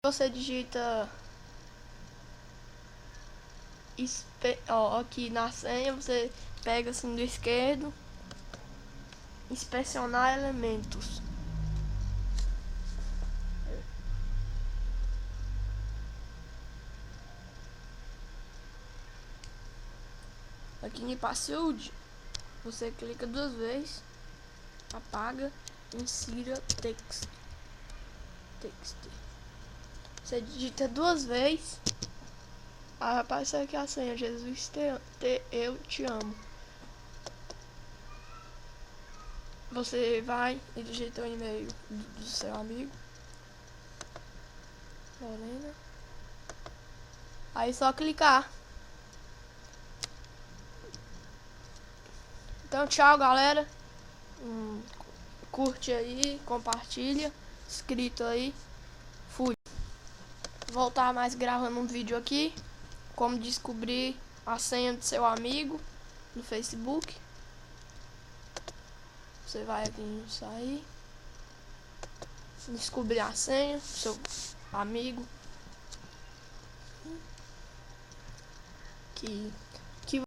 Você digita aqui na senha, você pega assim do esquerdo, inspecionar elementos. Aqui em password, você clica 2 vezes, apaga, insira text. Você digita 2 vezes, aí vai aparecer aqui a senha, Jesus eu te amo. Você vai e digita o e-mail do seu amigo, Lorena. Aí só clicar. Então tchau, galera. Curte aí, compartilha, inscrito aí. Fui. Voltar mais gravando um vídeo aqui, como descobrir a senha do seu amigo no Facebook. Você vai aqui em sair, descobrir a senha do seu amigo. Que